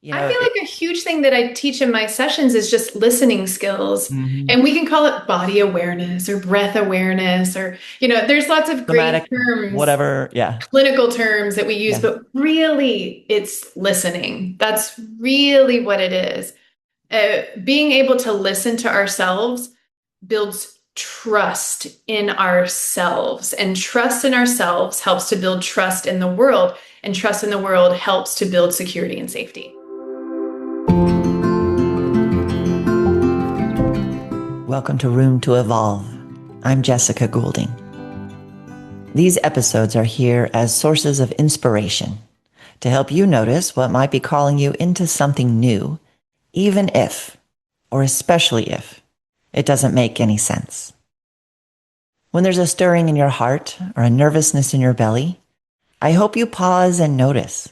You I know, feel like a huge thing that I teach in my sessions is just listening skills. mhm. And we can call it body awareness or breath awareness, or, there's lots of great Somatic, terms, whatever. Yeah. clinical terms that we use, Yeah. but really it's listening. That's really what it is. Being able to listen to ourselves builds trust in ourselves, and trust in ourselves helps to build trust in the world, and trust in the world helps to build security and safety. Welcome to Room to Evolve. I'm Jessica Goulding. These episodes are here as sources of inspiration to help you notice what might be calling you into something new, even if, or especially if, it doesn't make any sense. When there's a stirring in your heart or a nervousness in your belly, I hope you pause and notice.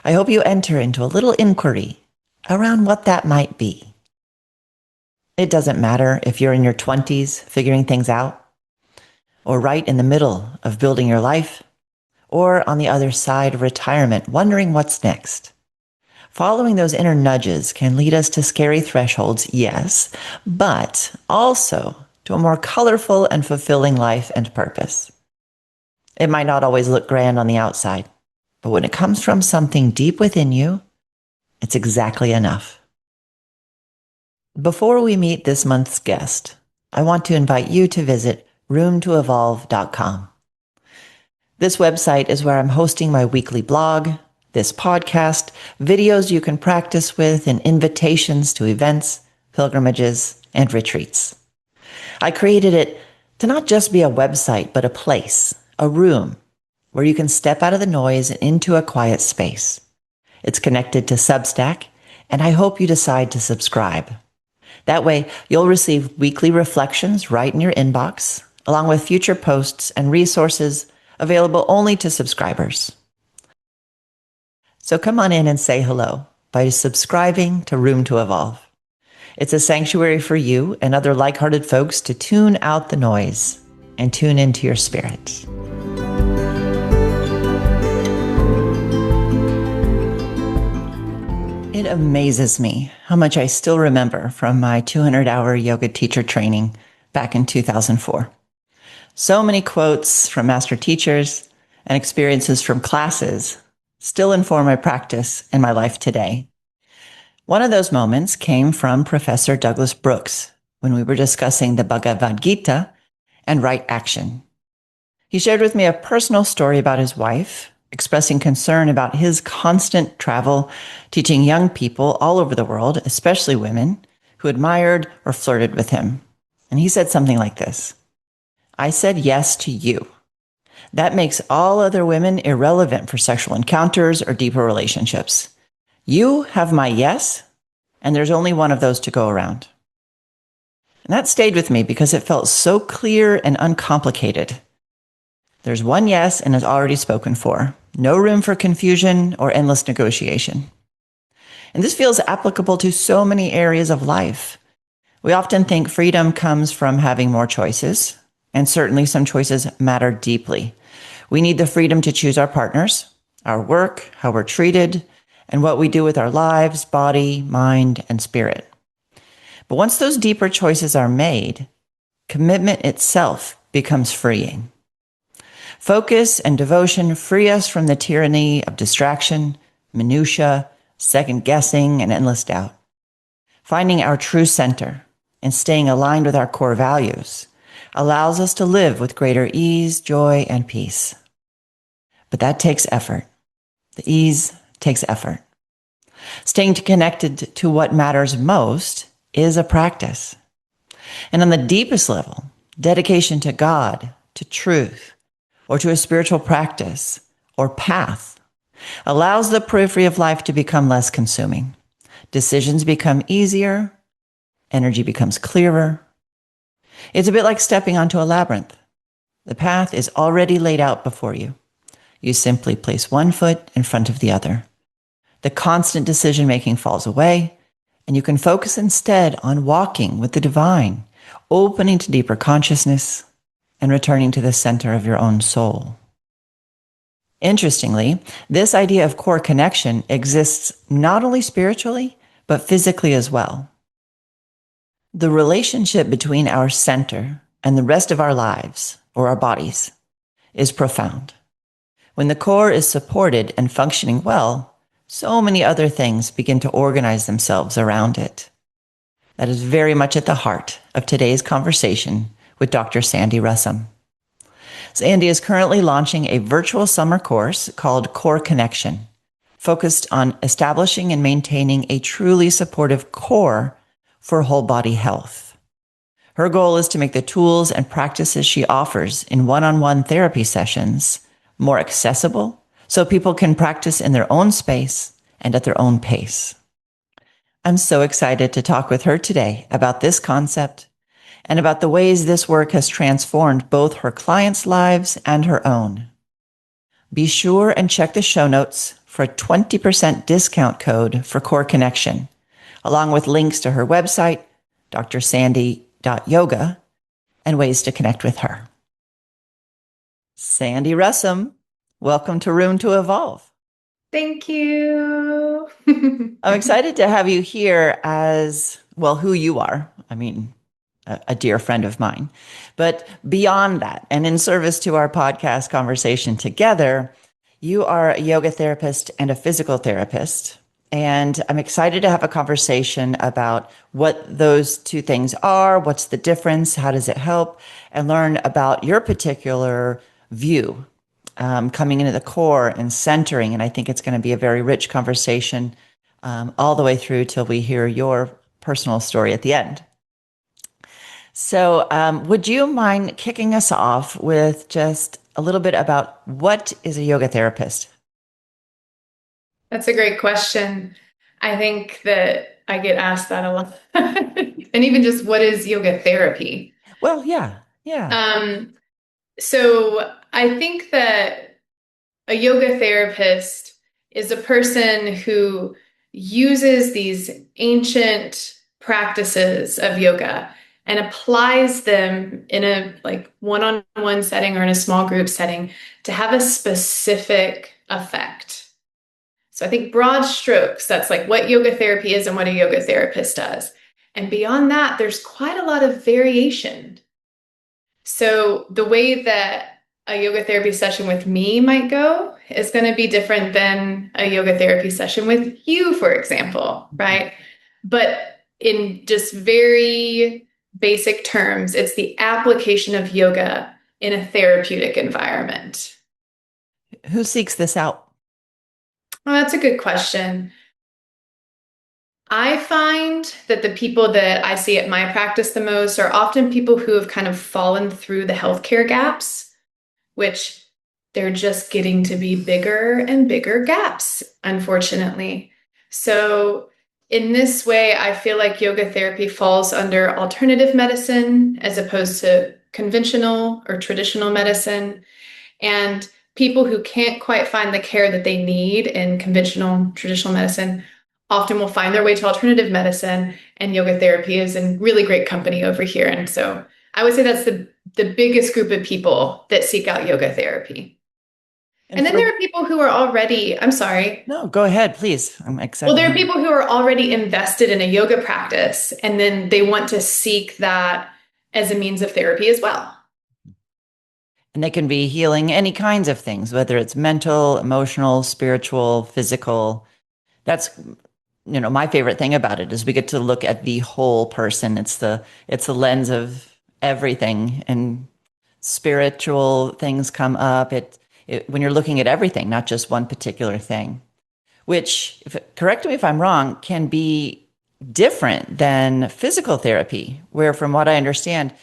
I hope you enter into a little inquiry around what that might be. It doesn't matter if you're in your 20s figuring things out, or right in the middle of building your life, or on the other side of retirement wondering what's next. Following those inner nudges can lead us to scary thresholds, yes, but also to a more colorful and fulfilling life and purpose. It might not always look grand on the outside, but when it comes from something deep within you, it's exactly enough. Before we meet this month's guest, I want to invite you to visit roomtoevolve.com. This website is where I'm hosting my weekly blog, this podcast, videos you can practice with, and invitations to events, pilgrimages, and retreats. I created it to not just be a website, but a place, a room, where you can step out of the noise and into a quiet space. It's connected to Substack, and I hope you decide to subscribe. That way, you'll receive weekly reflections right in your inbox, along with future posts and resources available only to subscribers. So come on in and say hello by subscribing to Room to Evolve. It's a sanctuary for you and other like-hearted folks to tune out the noise and tune into your spirit. It amazes me how much I still remember from my 200-hour yoga teacher training back in 2004. So many quotes from master teachers and experiences from classes still inform my practice and my life today. One of those moments came from Professor Douglas Brooks when we were discussing the Bhagavad Gita and right action. He shared with me a personal story about his wife, expressing concern about his constant travel, teaching young people all over the world, especially women, who admired or flirted with him. And he said something like this: "I said yes to you. That makes all other women irrelevant for sexual encounters or deeper relationships. You have my yes, and there's only one of those to go around." And that stayed with me because it felt so clear and uncomplicated. There's one yes and it's already spoken for. No room for confusion or endless negotiation. And this feels applicable to so many areas of life. We often think freedom comes from having more choices, and certainly some choices matter deeply. We need the freedom to choose our partners, our work, how we're treated, and what we do with our lives, body, mind, and spirit. But once those deeper choices are made, commitment itself becomes freeing. Focus and devotion free us from the tyranny of distraction, minutia, second guessing, and endless doubt. Finding our true center and staying aligned with our core values allows us to live with greater ease, joy, and peace. But that takes effort. The ease takes effort. Staying connected to what matters most is a practice. And on the deepest level, dedication to God, to truth, or to a spiritual practice or path allows the periphery of life to become less consuming. Decisions become easier, energy becomes clearer. It's a bit like stepping onto a labyrinth. The path is already laid out before you. You simply place one foot in front of the other. The constant decision-making falls away, and you can focus instead on walking with the divine, opening to deeper consciousness, and returning to the center of your own soul. Interestingly, this idea of core connection exists not only spiritually, but physically as well. The relationship between our center and the rest of our lives, or our bodies, is profound. When the core is supported and functioning well, so many other things begin to organize themselves around it. That is very much at the heart of today's conversation with Dr. Sandi Russom. Sandi is currently launching a virtual summer course called Core Connection, focused on establishing and maintaining a truly supportive core for whole body health. Her goal is to make the tools and practices she offers in one-on-one therapy sessions more accessible so people can practice in their own space and at their own pace. I'm so excited to talk with her today about this concept and about the ways this work has transformed both her clients' lives and her own. Be sure and check the show notes for a 20% discount code for Core Connection, along with links to her website, drsandi.yoga, and ways to connect with her. Sandi Russom, welcome to Room to Evolve. Thank you. I'm excited to have you here as, well, who you are. I mean, a dear friend of mine. But beyond that, and in service to our podcast conversation together, you are a yoga therapist and a physical therapist. And I'm excited to have a conversation about what those two things are, what's the difference, how does it help, and learn about your particular view coming into the core and centering. And I think it's going to be a very rich conversation all the way through till we hear your personal story at the end. So would you mind kicking us off with just a little bit about what is a yoga therapist? That's a great question. I think that I get asked that a lot. And even just what is yoga therapy? Well, yeah. So I think that a yoga therapist is a person who uses these ancient practices of yoga and applies them in a one-on-one setting or in a small group setting to have a specific effect. So I think broad strokes, that's like what yoga therapy is and what a yoga therapist does. And beyond that, there's quite a lot of variation. So the way that a yoga therapy session with me might go is going to be different than a yoga therapy session with you, for example, right? But in just very basic terms, it's the application of yoga in a therapeutic environment. Who seeks this out? Well, that's a good question. I find that the people that I see at my practice the most are often people who have kind of fallen through the healthcare gaps, which they're just getting to be bigger and bigger gaps, unfortunately. So in this way, I feel like yoga therapy falls under alternative medicine as opposed to conventional or traditional medicine. And people who can't quite find the care that they need in conventional, traditional medicine often will find their way to alternative medicine, and yoga therapy is in really great company over here. And so I would say that's the biggest group of people that seek out yoga therapy. And then there are people who are already, I'm sorry. No, go ahead, please. I'm excited. Well, there are people who are already invested in a yoga practice, and then they want to seek that as a means of therapy as well. And they can be healing any kinds of things, whether it's mental, emotional, spiritual, physical. That's, my favorite thing about it is we get to look at the whole person. It's the lens of everything, and spiritual things come up. When you're looking at everything, not just one particular thing, which, correct me if I'm wrong, can be different than physical therapy, where from what I understand,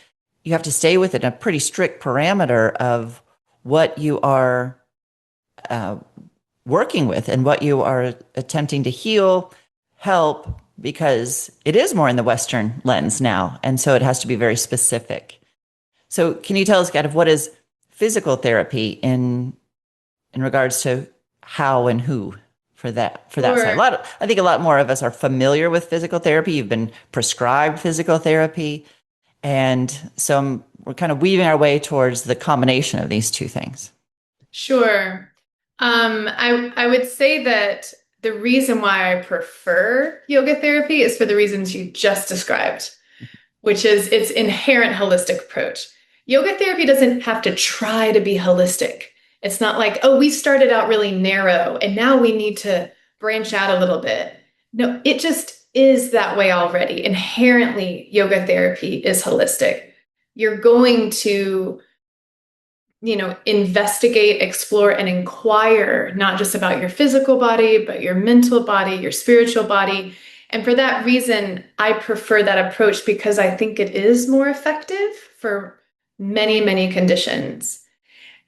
you have to stay within a pretty strict parameter of what you are working with and what you are attempting to heal, help, because it is more in the Western lens now. And so it has to be very specific. So can you tell us kind of what is physical therapy in regards to how and who for that Sure. side? I think a lot more of us are familiar with physical therapy. You've been prescribed physical therapy. And so we're kind of weaving our way towards the combination of these two things. Sure. I would say that the reason why I prefer yoga therapy is for the reasons you just described, which is its inherent holistic approach. Yoga therapy doesn't have to try to be holistic. It's not like, oh, we started out really narrow and now we need to branch out a little bit. No, it just is that way already. Inherently, yoga therapy is holistic. You're going to investigate, explore, and inquire not just about your physical body, but your mental body, your spiritual body. And for that reason, I prefer that approach because I think it is more effective for many, many conditions.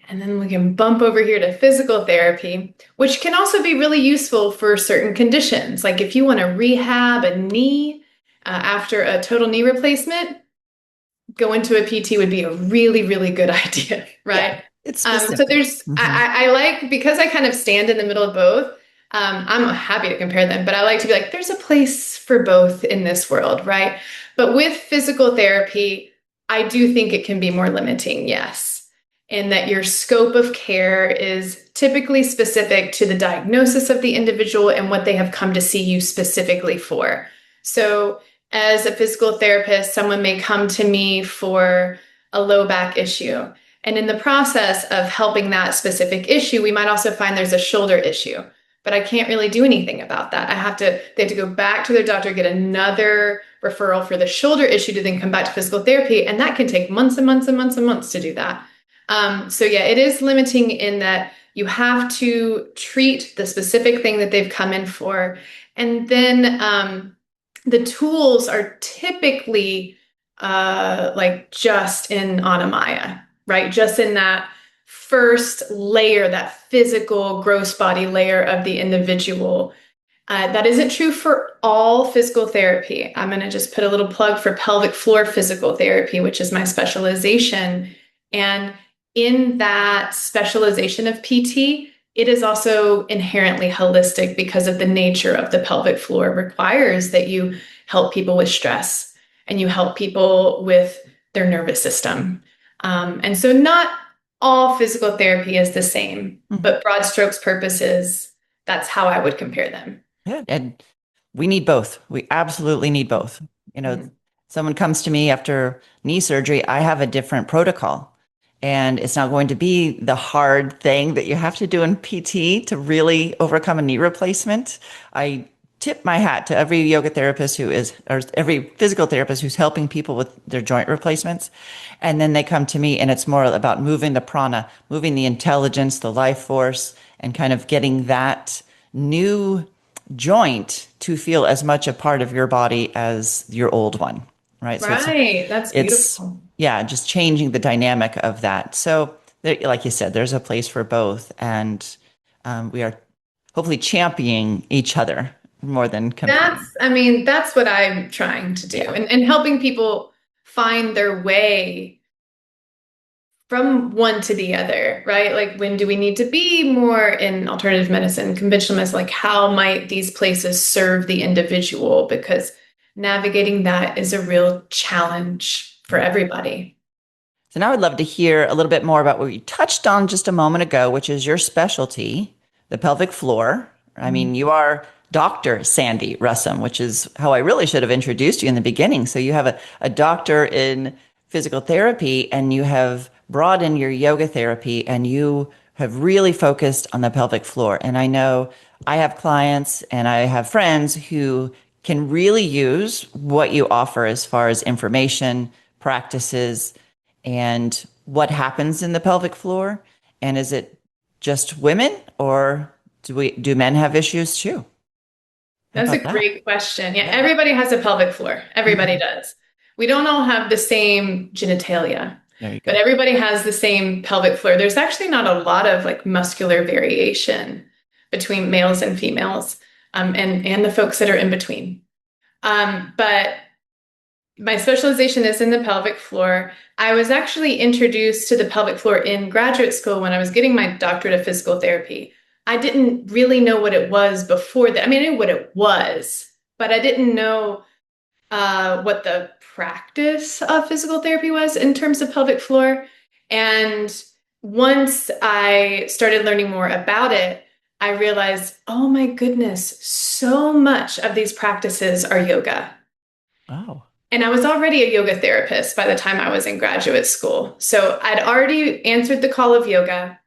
And then we can bump over here to physical therapy, which can also be really useful for certain conditions. Like if you want to rehab a knee after a total knee replacement, going to a PT would be a really, really good idea, Yeah, right? it's So specific. there's, I like, because I kind of stand in the middle of both, I'm happy to compare them, but I like to be like, there's a place for both in this world, right? But with physical therapy, I do think it can be more limiting, yes, in that your scope of care is typically specific to the diagnosis of the individual and what they have come to see you specifically for. So as a physical therapist, someone may come to me for a low back issue. And in the process of helping that specific issue, we might also find there's a shoulder issue. But I can't really do anything about that. They have to go back to their doctor, get another referral for the shoulder issue to then come back to physical therapy. And that can take months and months and months and months to do that. So yeah, it is limiting in that you have to treat the specific thing that they've come in for. And then the tools are typically like just in Anamaya, right? Just in that first layer, that physical gross body layer of the individual. That isn't true for all physical therapy. I'm going to just put a little plug for pelvic floor physical therapy, which is my specialization. And in that specialization of PT, it is also inherently holistic because of the nature of the pelvic floor requires that you help people with stress and you help people with their nervous system. And so not all physical therapy is the same, Mhm. but broad strokes purposes, that's how I would compare them. Yeah, and we need both. We absolutely need both. You know, Mhm. someone comes to me after knee surgery, I have a different protocol. And it's not going to be the hard thing that you have to do in PT to really overcome a knee replacement. I tip my hat to every yoga therapist or every physical therapist who's helping people with their joint replacements. And then they come to me and it's more about moving the prana, moving the intelligence, the life force, and kind of getting that new joint to feel as much a part of your body as your old one, right? So Right. That's it's beautiful. yeah, just changing the dynamic of that. So there, like you said, there's a place for both, and we are hopefully championing each other more than competing. I mean, that's what I'm trying to do Yeah. and helping people find their way from one to the other, right? Like, when do we need to be more in alternative medicine, conventional medicine? Like, how might these places serve the individual? Because navigating that is a real challenge for everybody. So now I'd love to hear a little bit more about what you touched on just a moment ago, which is your specialty, the pelvic floor. I mean, you are Dr. Sandi Russom, which is how I really should have introduced you in the beginning. So you have a doctor in physical therapy and you have brought in your yoga therapy and you have really focused on the pelvic floor. And I know I have clients and I have friends who can really use what you offer as far as information, practices, and what happens in the pelvic floor. And is it just women or do men have issues too? How That's a about that? great question. Yeah, Yeah. everybody has a pelvic floor. Everybody Mhm. does. We don't all have the same genitalia, There you but go. everybody has the same pelvic floor. There's actually not a lot of like muscular variation between males and females, and the folks that are in between. But my specialization is in the pelvic floor. I was actually introduced to the pelvic floor in graduate school when I was getting my doctorate of physical therapy. I didn't really know what it was before that. I mean, I knew what it was, but I didn't know what the practice of physical therapy was in terms of pelvic floor. And once I started learning more about it, I realized, oh my goodness, so much of these practices are yoga. Oh, And I was already a yoga therapist by the time I was in graduate school. So I'd already answered the call of yoga.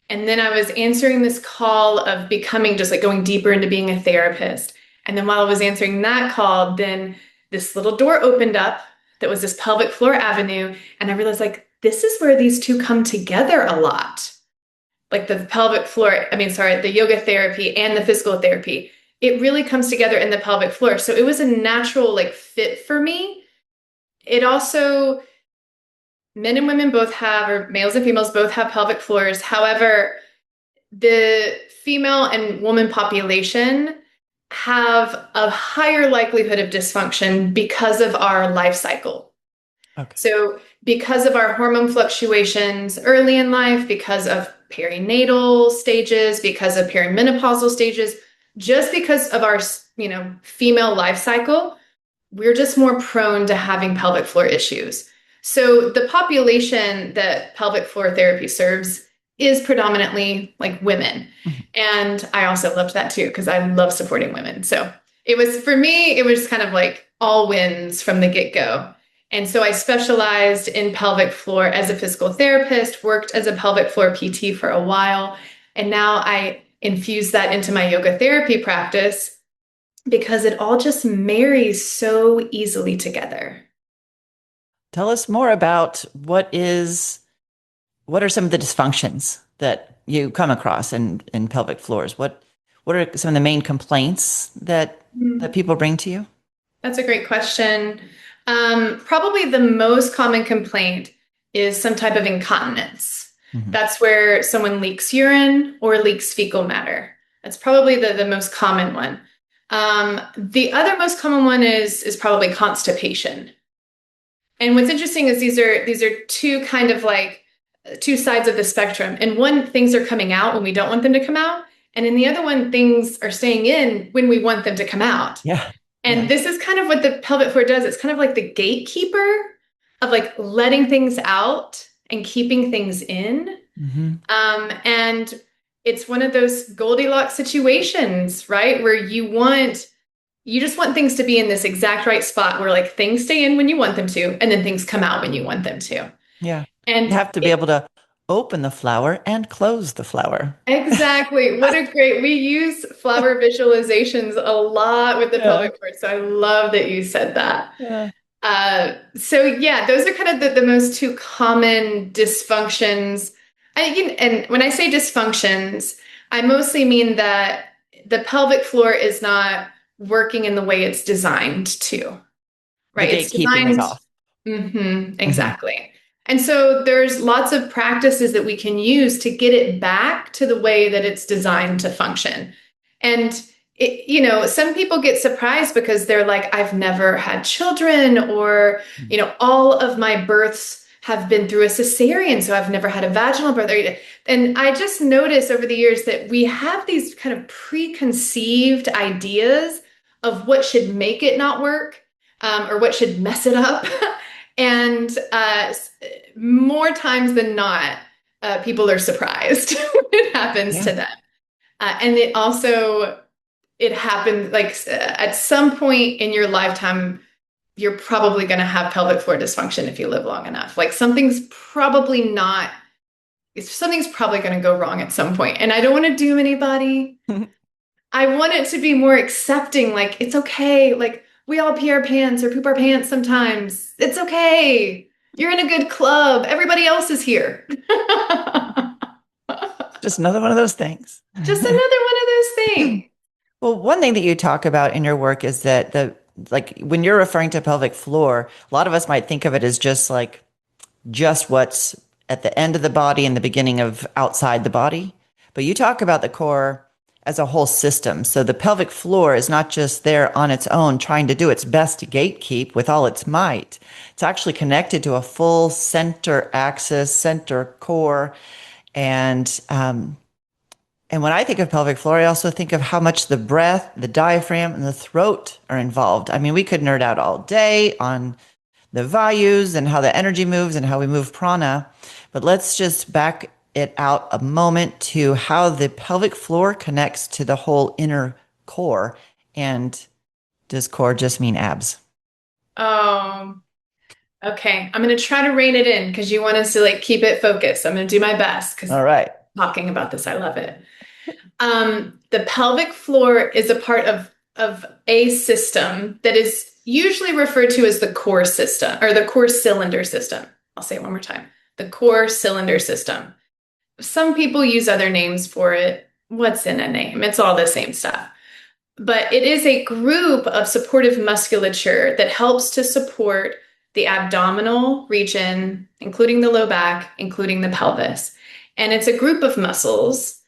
And then I was answering this call of becoming just like going deeper into being a therapist. And then while I was answering that call, then this little door opened up that was this pelvic floor avenue. And I realized like, this is where these two come together a lot. Like the pelvic floor, I mean, sorry, the yoga therapy and the physical therapy. It really comes together in the pelvic floor. So it was a natural like fit for me. It also, men and women both have, or males and females both have pelvic floors. However, the female and woman population have a higher likelihood of dysfunction because of our life cycle. okay. So, because of our hormone fluctuations early in life, because of perinatal stages, because of perimenopausal stages, just because of our, female life cycle, we're just more prone to having pelvic floor issues. So the population that pelvic floor therapy serves is predominantly like women. Mhm. And I also loved that too, because I love supporting women. So it was, for me, it was kind of like all wins from the get go. And so I specialized in pelvic floor as a physical therapist, worked as a pelvic floor PT for a while. And now I infuse that into my yoga therapy practice because it all just marries so easily together. Tell us more about what are some of the dysfunctions that you come across in pelvic floors? What are some of the main complaints that Mm, people bring to you? That's a great question. Probably the most common complaint is some type of incontinence. Mhm. That's where someone leaks urine or leaks fecal matter. That's probably the most common one. The other most common one is probably constipation. And what's interesting is these are two kind of like two sides of the spectrum. And one, things are coming out when we don't want them to come out. And in the other one, things are staying in when we want them to come out. Yeah. And Yeah. this is kind of what the pelvic floor does. It's kind of like the gatekeeper of like letting things out and keeping things in. Hmm. And it's one of those Goldilocks situations, right? Where you just want things to be in this exact right spot where like things stay in when you want them to, and then things come out when you want them to. Yeah. You And have to be able to open the flower and close the flower. exactly. What a great, we use flower visualizations a lot with the Yeah. pelvic floor. So I love that you said that. Yeah. So yeah, those are kind of the most two common dysfunctions. And when I say dysfunctions, I mostly mean that the pelvic floor is not working in the way it's designed to, The right? It's gatekeeping is designed. off. Hmm. Exactly. And so there's lots of practices that we can use to get it back to the way that it's designed to function. And some people get surprised because they're like, I've never had children, or, all of my births have been through a cesarean, so I've never had a vaginal birth. And I just noticed over the years that we have these kind of preconceived ideas of what should make it not work, or what should mess it up. And more times than not, people are surprised when it happens Yeah. to them. And it happened like at some point in your lifetime, you're probably going to have pelvic floor dysfunction if you live long enough. Like something's probably going to go wrong at some point. And I don't want to doom anybody. I want it to be more accepting. Like, it's okay. Like, we all pee our pants or poop our pants sometimes. It's okay. You're in a good club. Everybody else is here. Just another one of those things. Just another one of those things. Well, one thing that you talk about in your work is that like when you're referring to pelvic floor, a lot of us might think of it as just what's at the end of the body and the beginning of outside the body. But you talk about the core as a whole system. So the pelvic floor is not just there on its own trying to do its best to gatekeep with all its might. It's actually connected to a full center axis, center core. And when I think of pelvic floor, I also think of how much the breath, the diaphragm, and the throat are involved. I mean, we could nerd out all day on the values and how the energy moves and how we move prana. But let's just back it out a moment to how the pelvic floor connects to the whole inner core. And does core just mean abs? Oh, okay. I'm going to try to rein it in because you want us to like keep it focused. I'm going to do my best because All right. talking about this, I love it. The pelvic floor is a part of a system that is usually referred to as the core system or the core cylinder system. I'll say it one more time. The core cylinder system. Some people use other names for it. What's in a name? It's all the same stuff. But it is a group of supportive musculature that helps to support the abdominal region, including the low back, including the pelvis. And it's a group of muscles.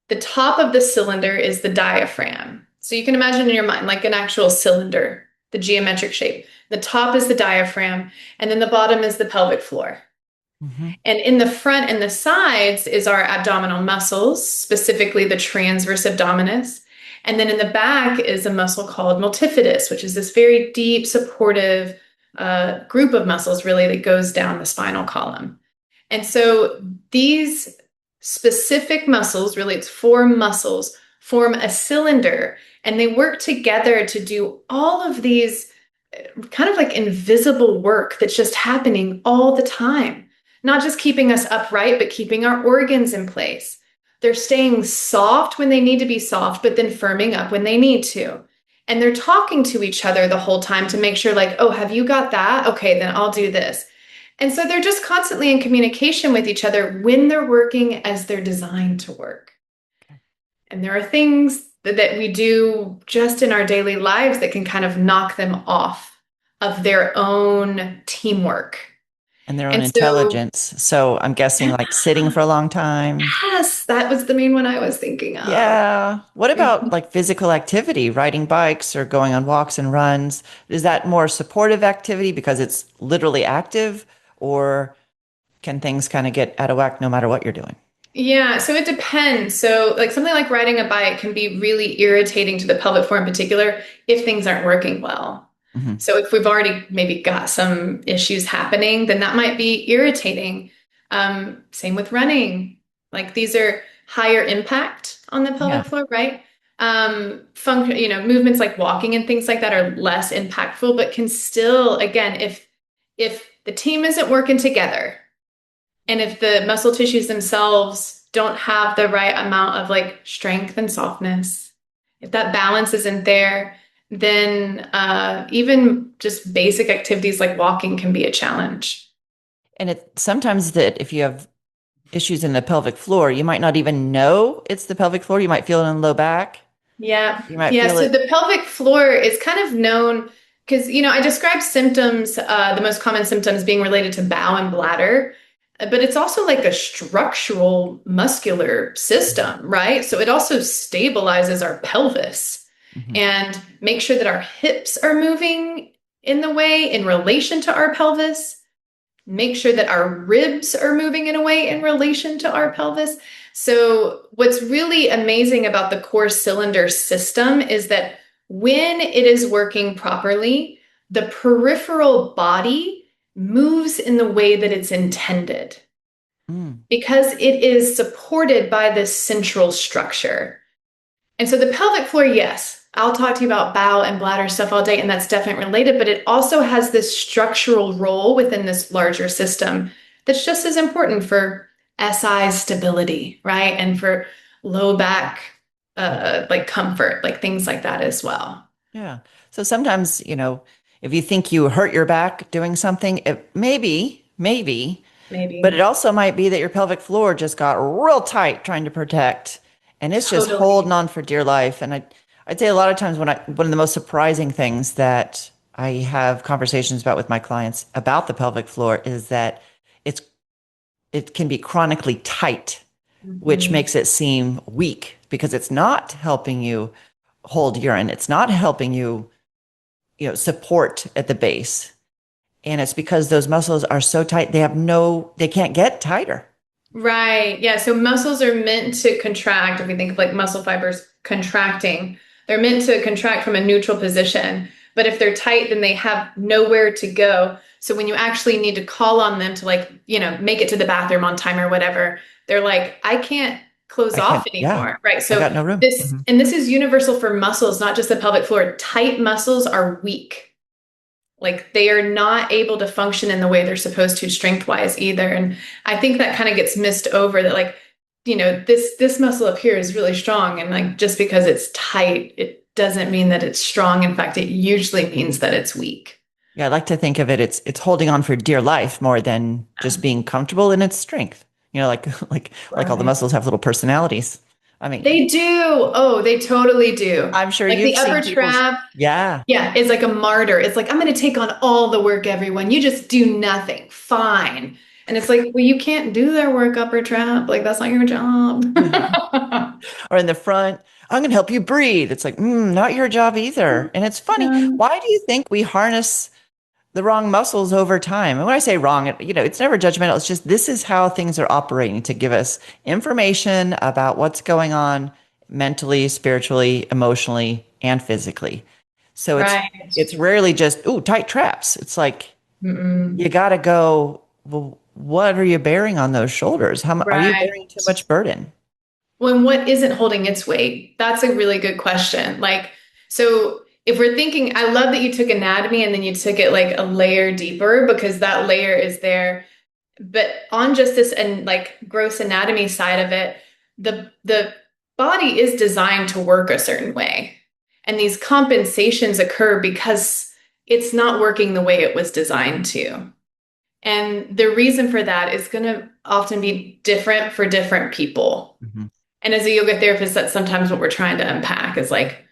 The top of the cylinder is the diaphragm. So you can imagine in your mind like an actual cylinder, the geometric shape. The top is the diaphragm, and then the bottom is the pelvic floor. Mm-hmm. And in the front and the sides is our abdominal muscles, specifically the transverse abdominis. And then in the back is a muscle called multifidus, which is this very deep, supportive group of muscles, really, that goes down the spinal column. And so these specific muscles, really, it's four muscles, form a cylinder, and they work together to do all of these kind of like invisible work that's just happening all the time. Not just keeping us upright, but keeping our organs in place. They're staying soft when they need to be soft, but then firming up when they need to. And they're talking to each other the whole time to make sure, like, oh, have you got that? Okay, then I'll do this. And so they're just constantly in communication with each other when they're working as they're designed to work. And there are things that we do just in our daily lives that can kind of knock them off of their own teamwork. And their own And so, intelligence. So I'm guessing like sitting for a long time. yes, that was the main one I was thinking of. Yeah. What about like physical activity, riding bikes or going on walks and runs? Is that more supportive activity because it's literally active, or can things kind of get out of whack no matter what you're doing? Yeah, so it depends. So, like something like riding a bike can be really irritating to the pelvic floor in particular if things aren't working well. Hmm. So, if we've already maybe got some issues happening, then that might be irritating. Same with running. Like these are higher impact on the pelvic Yeah. floor, right? Function, movements like walking and things like that are less impactful, but can still, again, if the team isn't working together, and if the muscle tissues themselves don't have the right amount of like strength and softness, if that balance isn't there, then even just basic activities like walking can be a challenge. And it sometimes that if you have issues in the pelvic floor, you might not even know it's the pelvic floor. You might feel it in the low back. Yeah. You might Yeah. feel So it. the pelvic floor is kind of known because, I described symptoms, the most common symptoms being related to bowel and bladder, but it's also like a structural muscular system, right? So it also stabilizes our pelvis Mhm. and make sure that our hips are moving in the way in relation to our pelvis, make sure that our ribs are moving in a way in relation to our pelvis. So, what's really amazing about the core cylinder system is that when it is working properly, the peripheral body moves in the way that it's intended Mm. because it is supported by this central structure. And so the pelvic floor, yes, I'll talk to you about bowel and bladder stuff all day, and that's definitely related, but it also has this structural role within this larger system that's just as important for SI stability, right? And for low back, like comfort, like things like that as well. Yeah. So sometimes, if you think you hurt your back doing something, it maybe, but it Maybe. also might be that your pelvic floor just got real tight trying to protect, and it's just holding Totally. on for dear life. And I'd say a lot of times one of the most surprising things that I have conversations about with my clients about the pelvic floor is that it's it can be chronically tight, which Mhm. makes it seem weak because it's not helping you hold urine. It's not helping you, support at the base. And it's because those muscles are so tight, they can't get tighter. Right. Yeah. So muscles are meant to contract. If we think of like muscle fibers contracting, they're meant to contract from a neutral position. But if they're tight, then they have nowhere to go. So when you actually need to call on them to like, make it to the bathroom on time or whatever, they're like, I can't close I off can't, yeah, anymore. Right. I So got no room. this, and this is universal for muscles, not just the pelvic floor. Tight muscles are weak. Like they are not able to function in the way they're supposed to strength wise either. And I think that kind of gets missed over that like, this muscle up here is really strong. And like just because it's tight, it doesn't mean that it's strong. In fact, it usually means that it's weak. Yeah, I like to think of it, it's holding on for dear life more than just being comfortable in its strength. Like like all the Right. muscles have little personalities. I mean, They do. Oh, they totally do. I'm sure Like the you've upper seen people's, trap, yeah. yeah, is like a martyr. It's like, I'm going to take on all the work, everyone. You just do nothing. Fine. And it's like, well, you can't do their work, upper trap. Like, that's not your job. Or in the front, I'm going to help you breathe. It's like, not your job either. And it's funny. Yeah. Why do you think we harness the wrong muscles over time? And when I say wrong, it's never judgmental. It's just this is how things are operating to give us information about what's going on mentally, spiritually, emotionally, and physically. So Right. it's rarely just, ooh, tight traps. It's like Mm-mm. you got to go, well, what are you bearing on those shoulders? Are you Right. bearing too much burden? When what isn't holding its weight? That's a really good question. Like, so if we're thinking, I love that you took anatomy and then you took it like a layer deeper because that layer is there. But on just this and like gross anatomy side of it, the body is designed to work a certain way. And these compensations occur because it's not working the way it was designed to. And the reason for that is going to often be different for different people. Mhm. And as a yoga therapist, that's sometimes what we're trying to unpack is like,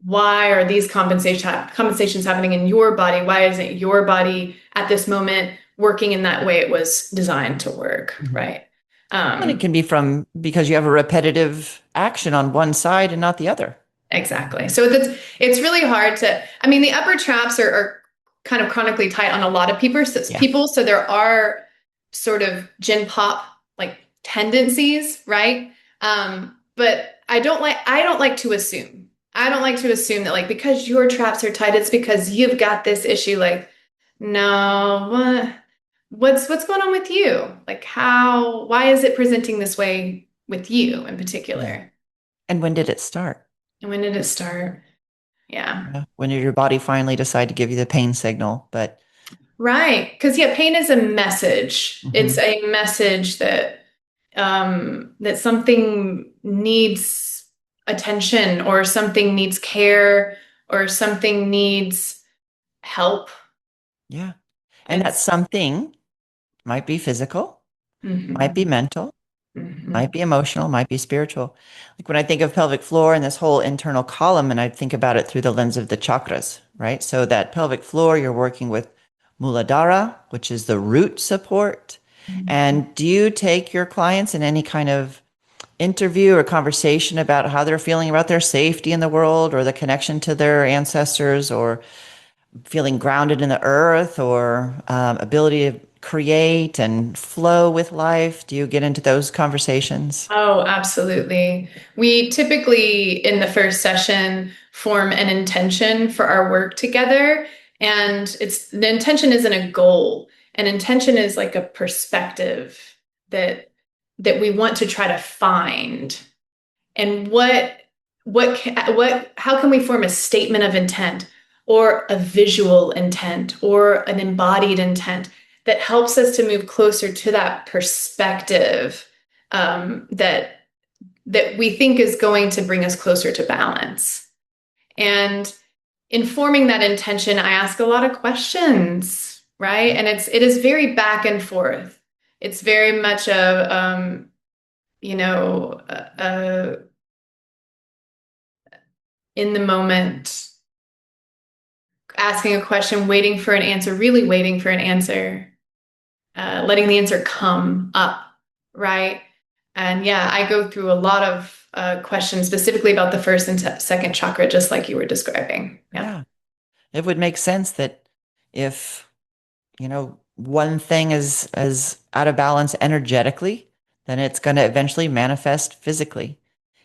why are these compensations happening in your body? Why isn't your body at this moment working in that way it was designed to work, Mhm. right? And it can be from because you have a repetitive action on one side and not the other. Exactly. So it's really hard to, I mean, the upper traps are kind of chronically tight on a lot of Yeah. people. So there are sort of gin pop like tendencies, right? But I don't like to assume. I don't like to assume that like because your traps are tight, it's because you've got this issue. Like, no, what's going on with you? Like why is it presenting this way with you in Yeah. particular? And when did it start? And when did it start? Yeah. Yeah. When did your body finally decide to give you the pain signal? But Right. Because yeah, pain is a message. It's mhm. a message that something needs attention or something needs care or something needs help. Yeah. And that It's something might be physical, might mhm, be mental, might mhm, be emotional, might be spiritual. Like when I think of pelvic floor and this whole internal column, and I think about it through the lens of the chakras, right? So that pelvic floor, you're working with Muladhara, which is the root support. mhm. And do you take your clients in any kind of interview or conversation about how they're feeling about their safety in the world or the connection to their ancestors or feeling grounded in the earth or ability to create and flow with life? Do you get into those conversations? Oh, absolutely. We typically, in the first session, form an intention for our work together. And it's the intention isn't a goal. An intention is like a perspective that we want to try to find. And how can we form a statement of intent or a visual intent or an embodied intent that helps us to move closer to that perspective that we think is going to bring us closer to balance. And in forming that intention, I ask a lot of questions, right? And it is very back and forth. It's very much you know, in the moment, asking a question, waiting for an answer, really waiting for an answer, letting the answer come up, right? And yeah, I go through a lot of questions specifically about the first and second chakra, just like you were describing. Yeah. Yeah. It would make sense that if, one thing is out of balance energetically, then it's going to eventually manifest physically.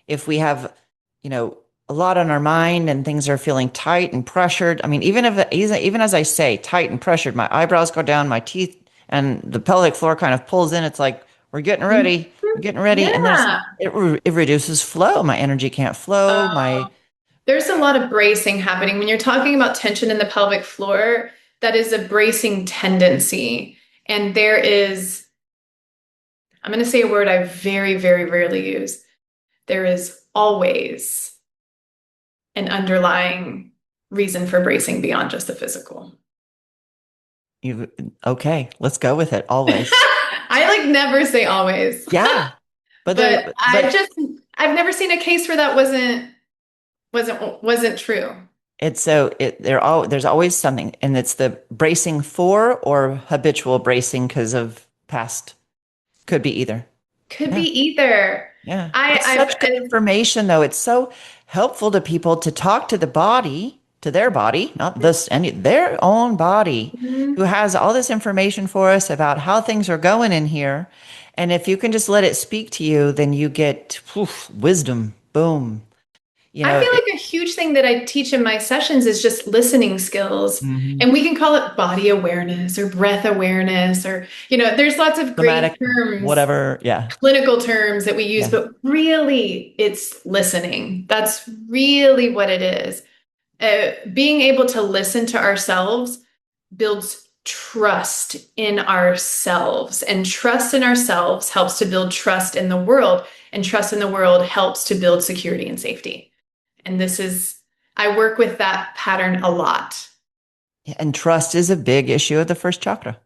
If we have, you know, a lot on our mind and things are feeling tight and pressured. I mean, even as I say tight and pressured, my eyebrows go down, my teeth and the pelvic floor kind of pulls in. It's like Mhm. we're getting ready, and Yeah. it reduces flow. My energy can't flow. Uh, there's a lot of bracing happening. When you're talking about tension in the pelvic floor, that is a bracing tendency. And there is, I'm going to say a word I very, very rarely use. There is always an underlying reason for bracing beyond just the physical. you okay? Let's go with it. Always, I like never say always, yeah. But but there, but I've never seen a case where that wasn't true. it's so there's always something, and it's the bracing for or habitual bracing because of past. Could be either. Could be Yeah. either. Yeah. I It's I've such good information, though. It's so helpful to people to talk to the body, to their body, not this, any, their own body, Mhm. who has all this information for us about how things are going in here. And if you can just let it speak to you, then you get wisdom. Boom. You I know, feel like a huge thing that I teach in my sessions is just listening skills. mhm. And we can call it body awareness or breath awareness, or, there's lots of great Somatic, terms, whatever. Yeah. clinical terms that we use, Yeah. but really it's listening. That's really what it is. Being able to listen to ourselves builds trust in ourselves, and trust in ourselves helps to build trust in the world, and trust in the world helps to build security and safety. And I work with that pattern a lot. And trust is a big issue of the first chakra.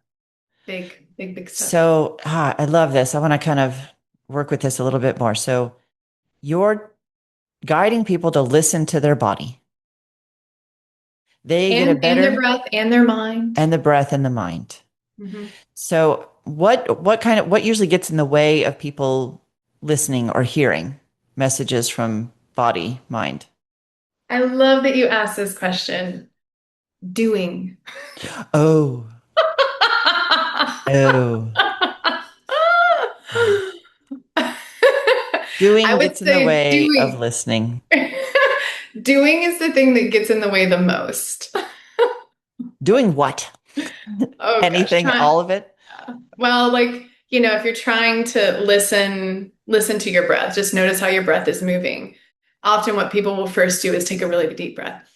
Big, big, big stuff. So I love this. I want to kind of work with this a little bit more. So you're guiding people to listen to their body. They get a And their better breath and their mind. and the breath and the mind. Mhm. So what usually gets in the way of people listening or hearing messages from body, mind? I love that you asked this question. Doing. Oh, oh. Yeah. I Doing would gets in the say way of doing. listening. Doing is the thing that gets in the way the most. Doing what? Oh gosh, Anything, all of it? well, like, if you're trying to listen to your breath, just notice how your breath is moving. Often what people will first do is take a really deep breath.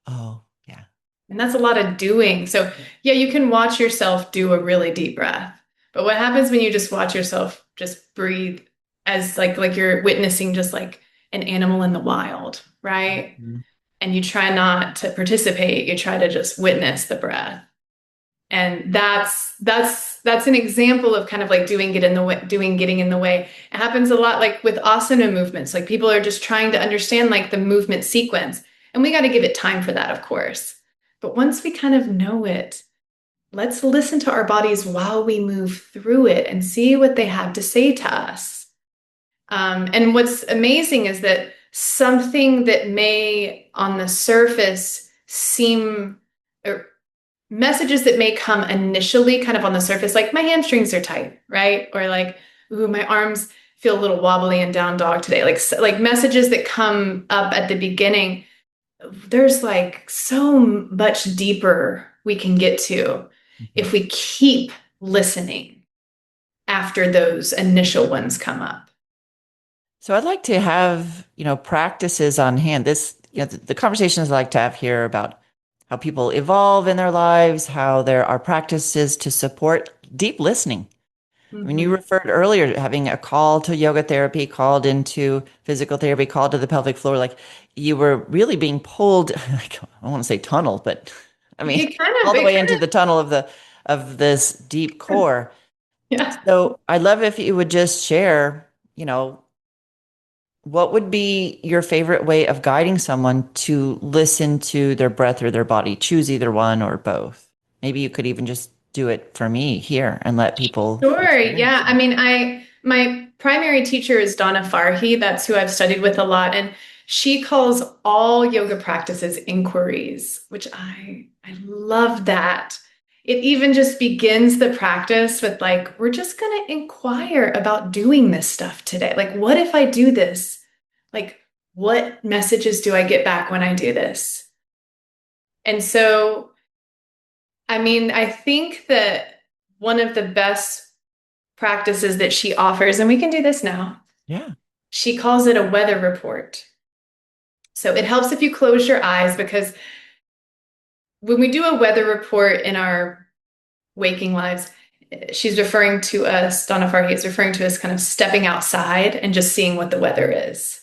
Oh, yeah. And that's a lot of doing. So, yeah, you can watch yourself do a really deep breath. But what happens when you just watch yourself just breathe as like you're witnessing just like an animal in the wild, right? Mhm. And you try not to participate, you try to just witness the breath. And that's an example of kind of like doing getting in the way. It happens a lot like with asana movements. Like people are just trying to understand like the movement sequence. And we got to give it time for that, of course. But once we kind of know it, let's listen to our bodies while we move through it and see what they have to say to us. And what's amazing is that something that may on the surface seem, or messages that may come initially kind of on the surface, like my hamstrings are tight, right? Or like, ooh, my arms feel a little wobbly and down dog today. Like messages that come up at the beginning, there's like so much deeper we can get to Mhm. if we keep listening after those initial ones come up. So I'd like to have, practices on hand. The conversations I like to have here about how people evolve in their lives, how there are practices to support deep listening. I mean, you Mhm. referred earlier to having a call to yoga therapy, called into physical therapy, called to the pelvic floor. Like you were really being pulled, like, I don't want to say tunnel, but I mean, all the It way kind into the tunnel of this deep of, core. yeah. So I'd love if you would just share, what would be your favorite way of guiding someone to listen to their breath or their body? Choose either one or both. Maybe you could even just do it for me here and let people Sure. experience Yeah. I it. mean, my primary teacher is Donna Farhi. That's who I've studied with a lot. And she calls all yoga practices inquiries, which I love that. It even just begins the practice with like, we're just gonna inquire about doing this stuff today. Like, what if I do this? Like, what messages do I get back when I do this? And so, I mean, I think that one of the best practices that she offers, and we can do this now, Yeah. she calls it a weather report. So it helps if you close your eyes because when we do a weather report in our waking lives, she's referring to us, Donna Farhi is referring to us kind of stepping outside and just seeing what the weather is.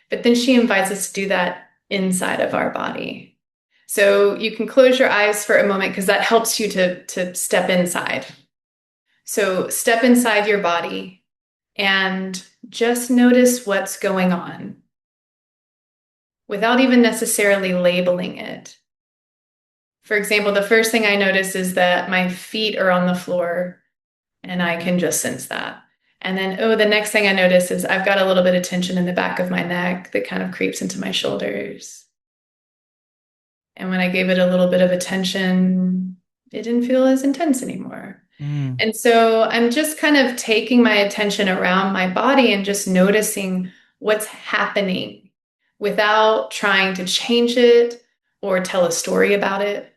But then she invites us to do that inside of our body. So you can close your eyes for a moment because that helps you to step inside. So step inside your body and just notice what's going on without even necessarily labeling it. For example, the first thing I notice is that my feet are on the floor and I can just sense that. And then, oh, the next thing I notice is I've got a little bit of tension in the back of my neck that kind of creeps into my shoulders. And when I gave it a little bit of attention, it didn't feel as intense anymore. Mm. And so I'm just kind of taking my attention around my body and just noticing what's happening without trying to change it or tell a story about it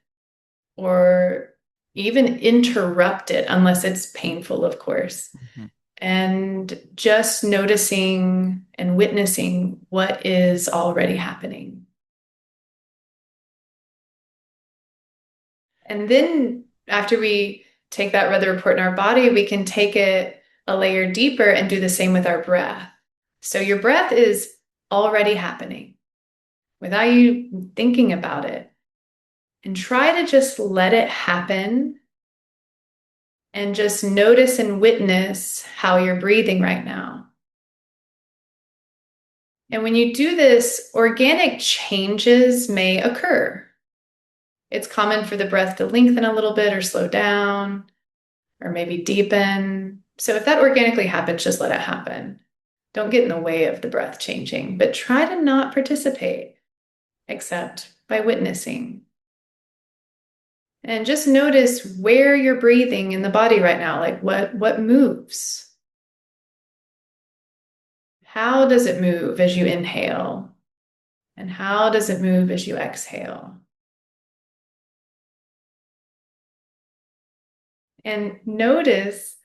or even interrupt it unless it's painful, of course. Mm-hmm. And just noticing and witnessing what is already happening. And then after we take that weather report in our body, we can take it a layer deeper and do the same with our breath. So your breath is already happening without you thinking about it. And try to just let it happen and just notice and witness how you're breathing right now. And when you do this, organic changes may occur. It's common for the breath to lengthen a little bit or slow down or maybe deepen. So if that organically happens, just let it happen. Don't get in the way of the breath changing, but try to not participate except by witnessing. And just notice where you're breathing in the body right now, like what moves. How does it move as you inhale? And how does it move as you exhale? And notice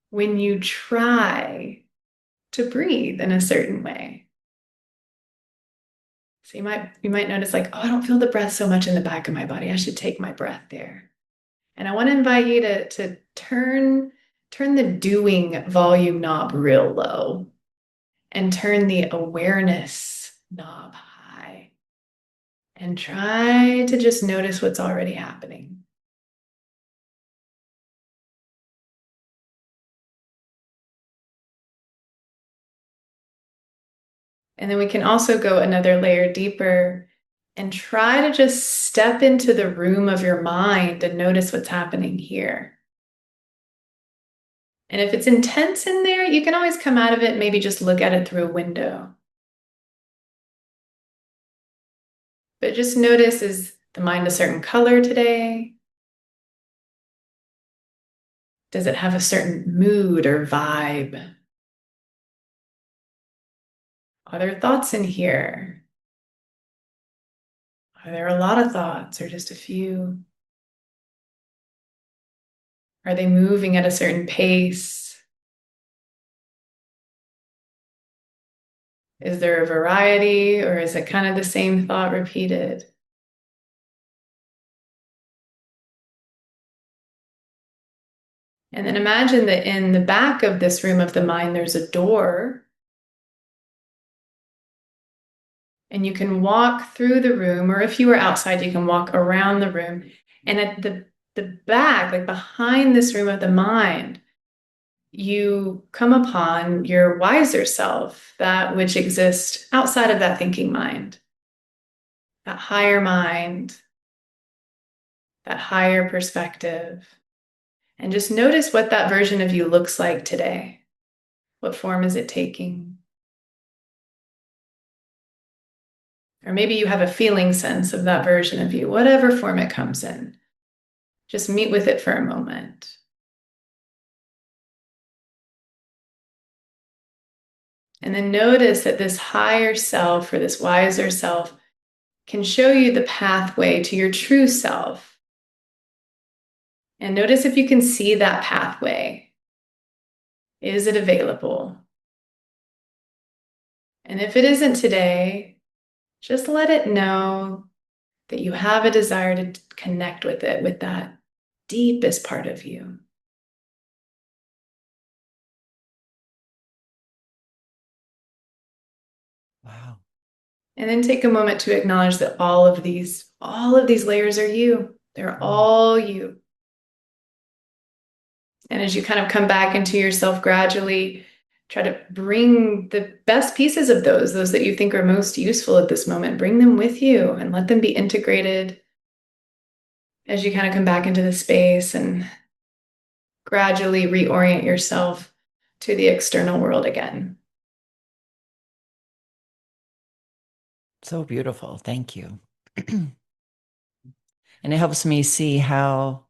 when you try to breathe in a certain way. So you might notice like, oh, I don't feel the breath so much in the back of my body. I should take my breath there. And I want to invite you to turn the doing volume knob real low and turn the awareness knob high. And try to just notice what's already happening. And then we can also go another layer deeper and try to just step into the room of your mind and notice what's happening here. And if it's intense in there, you can always come out of it, maybe just look at it through a window. But just notice, is the mind a certain color today? Does it have a certain mood or vibe? Are there thoughts in here? Are there a lot of thoughts or just a few? Are they moving at a certain pace? Is there a variety or is it kind of the same thought repeated? And then imagine that in the back of this room of the mind, there's a door. And you can walk through the room, or if you were outside, you can walk around the room. And at the back, like behind this room of the mind, you come upon your wiser self, that which exists outside of that thinking mind, that higher mind, that higher perspective. And just notice what that version of you looks like today. What form is it taking? Or maybe you have a feeling sense of that version of you, whatever form it comes in. Just meet with it for a moment. And then notice that this higher self or this wiser self can show you the pathway to your true self. And notice if you can see that pathway. Is it available? And if it isn't today, just let it know that you have a desire to connect with it, with that deepest part of you. Wow. And then take a moment to acknowledge that all of these layers are you. They're Mm. all you. And as you kind of come back into yourself gradually, try to bring the best pieces of those that you think are most useful at this moment, bring them with you and let them be integrated as you kind of come back into the space and gradually reorient yourself to the external world again. So beautiful. Thank you. And it helps me see how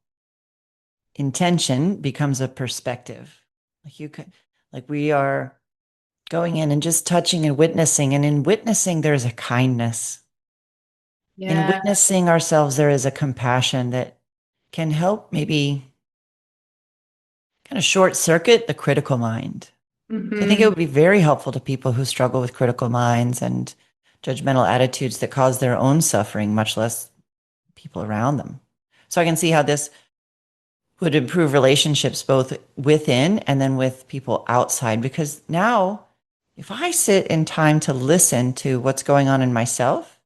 intention becomes a perspective. Like you could, like we are going in and just touching and witnessing. And in witnessing, there's a kindness. In Yeah. witnessing ourselves, there is a compassion that can help maybe kind of short circuit the critical mind. So I think it Hmm. would be very helpful to people who struggle with critical minds and judgmental attitudes that cause their own suffering, much less people around them. So I can see how this would improve relationships both within and then with people outside. Because now, if I sit in time to listen to what's going on in myself,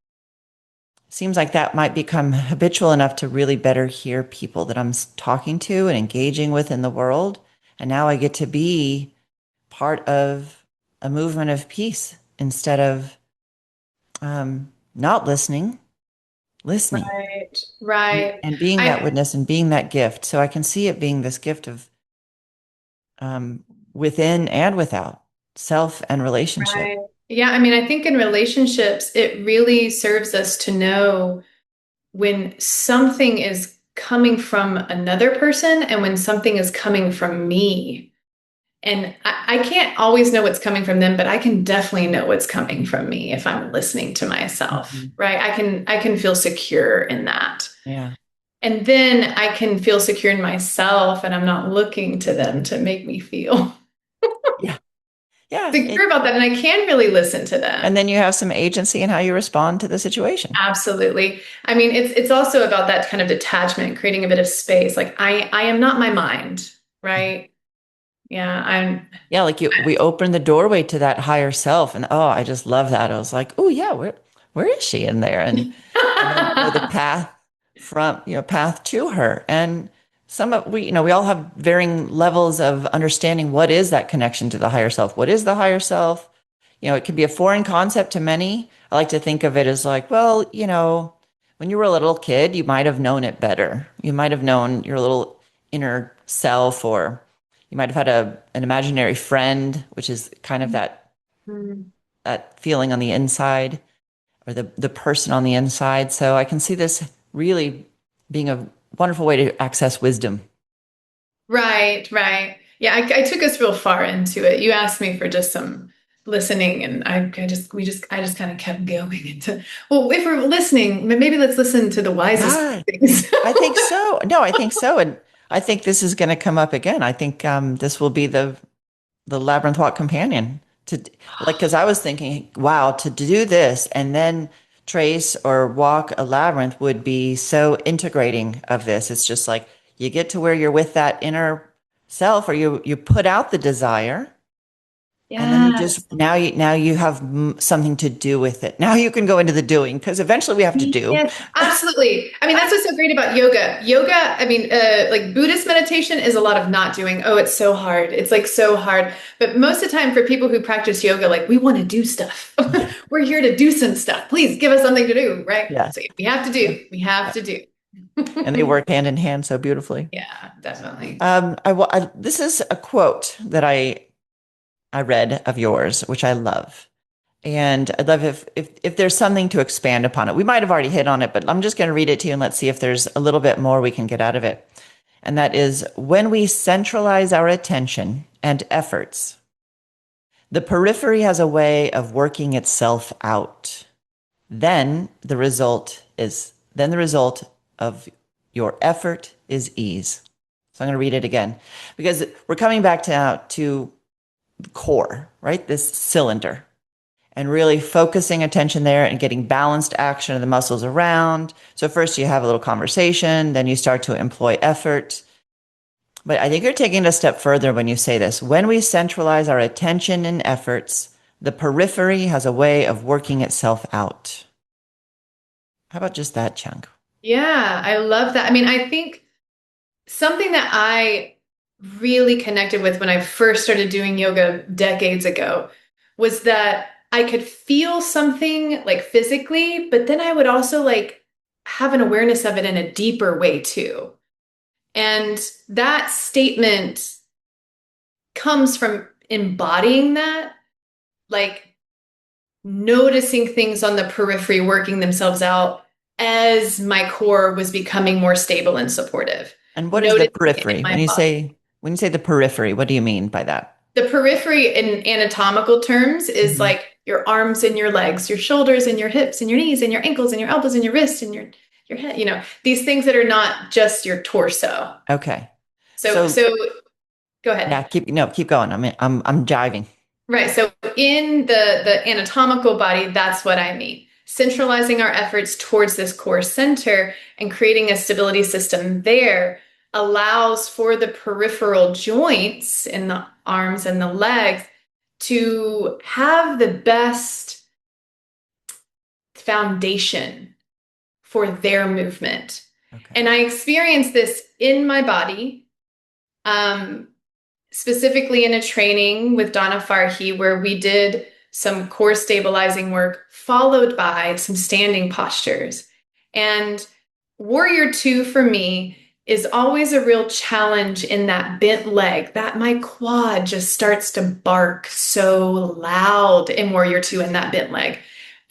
it seems like that might become habitual enough to really better hear people that I'm talking to and engaging with in the world. And now I get to be part of a movement of peace instead of not listening, listening Right. Right. and being that I witness and being that gift. So I can see it being this gift of um, within and without, self and relationship. Right. Yeah, I mean, I think in relationships, it really serves us to know when something is coming from another person and when something is coming from me. And I can't always know what's coming from them, but I can definitely know what's coming from me if I'm listening to myself, Mhm. right? I can feel secure in that. Yeah. And then I can feel secure in myself and I'm not looking to them to make me feel Yeah. Yeah. secure about that. And I can really listen to And them. then you have some agency in how you respond to the situation. Absolutely. I mean, it's also about that kind of detachment, creating a bit of space. Like I am not my mind, right? Yeah, Yeah, like we opened the doorway to that higher self, and oh, I just love that. I was like, oh yeah, where is she in there? And then the path from path to her, and some of we all have varying levels of understanding what is that connection to the higher self. What is the higher self? It can be a foreign concept to many. I like to think of it as like, well, when you were a little kid, you might have known it better. You might have known your little inner self, or you might have had an imaginary friend, which is kind of that feeling on the inside, or the person on the inside. So I can see this really being a wonderful way to access wisdom. Right, right. Yeah, I took us real far into it. You asked me for just some listening, and I just kind of kept going into, well, if we're listening, maybe let's listen to the wisest Yeah, things. I think so. No, I think so. And I think this is going to come up again. I think this will be the labyrinth walk companion to like, because I was thinking, wow, to do this and then trace or walk a labyrinth would be so integrating of this. It's just like you get to where you're with that inner self, or you put out the desire, and then you Yes. just now you have something to do with it. Now you can go into the doing, because eventually we have to do. Yes, absolutely. I mean, that's what's so great about yoga. Yoga, I mean, like Buddhist meditation is a lot of not doing. Oh, it's so hard. It's like so hard. But most of the time, for people who practice yoga, like we want to do stuff. Yeah. We're here to do some stuff. Please give us something to do, right? Yes. So we have to Yeah. do. We have Yeah. to do. And they work hand in hand so beautifully. Yeah, definitely. This is a quote that I read of yours, which I love. And I'd love if there's something to expand upon it. We might have already hit on it, but I'm just going to read it to you and let's see if there's a little bit more we can get out of it. And that is, when we centralize our attention and efforts, The periphery has a way of working itself out. Then the result of your effort is ease. So I'm going to read it again because we're coming back to the core, right? This cylinder, and really focusing attention there and getting balanced action of the muscles around. So first you have a little conversation, then you start to employ effort. But I think you're taking it a step further when you say this. When we centralize our attention and efforts, the periphery has a way of working itself out. How about just that chunk? Yeah, I love that. I mean, I think something that I really connected with when I first started doing yoga decades ago was that I could feel something like physically, but then I would also like have an awareness of it in a deeper way too. And that statement comes from embodying that, like noticing things on the periphery working themselves out as my core was becoming more stable and supportive. And what is the Noticing it in periphery? my body. When you say the periphery, what do you mean by that? The periphery in anatomical terms is Mhm. like your arms and your legs, your shoulders and your hips and your knees and your ankles and your elbows and your wrists and your head, these things that are not just your torso. Okay. So So so go ahead. yeah, keep going. I'm jiving. Right. So in the anatomical body, that's what I mean. Centralizing our efforts towards this core center and creating a stability system there allows for the peripheral joints in the arms and the legs to have the best foundation for their movement. Okay. And I experienced this in my body. Specifically in a training with Donna Farhi, where we did some core stabilizing work, followed by some standing postures. And Warrior Two for me is always a real challenge in that bent leg, that my quad just starts to bark so loud in Warrior Two in that bent leg.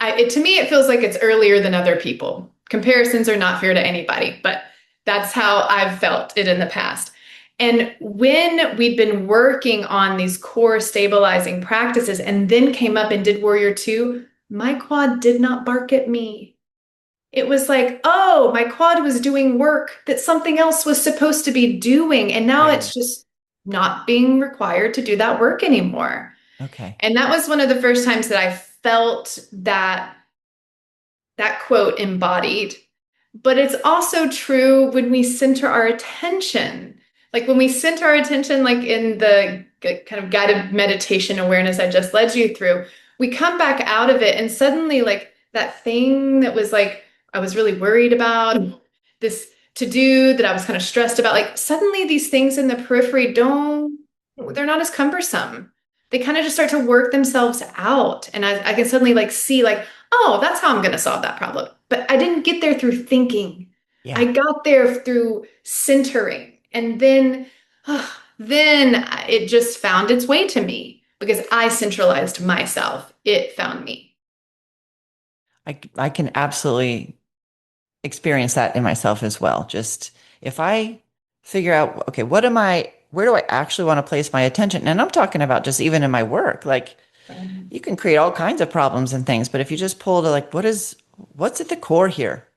To me, it feels like it's earlier than other people. Comparisons are not fair to anybody, but that's how I've felt it in the past. And when we'd been working on these core stabilizing practices and then came up and did Warrior Two, my quad did not bark at me. It was like, oh, my quad was doing work that something else was supposed to be doing. And now Right. it's just not being required to do that work anymore. Okay. And that was one of the first times that I felt that quote embodied. But it's also true when we center our attention. Like when we center our attention, like in the kind of guided meditation awareness I just led you through, we come back out of it and suddenly, like that thing that was like, I was really worried about, this to do that I was kind of stressed about, like suddenly these things in the periphery they're not as cumbersome. They kind of just start to work themselves out. And I can suddenly like see, like, oh, that's how I'm going to solve that problem. But I didn't get there through thinking. I Yeah. got there through centering. And then it just found its way to me because I centralized myself. It found me. I can absolutely experience that in myself as well. Just if I figure out, okay, where do I actually want to place my attention? And I'm talking about just even in my work. Like you can create all kinds of problems and things, but if you just pull to like, what's at the core here?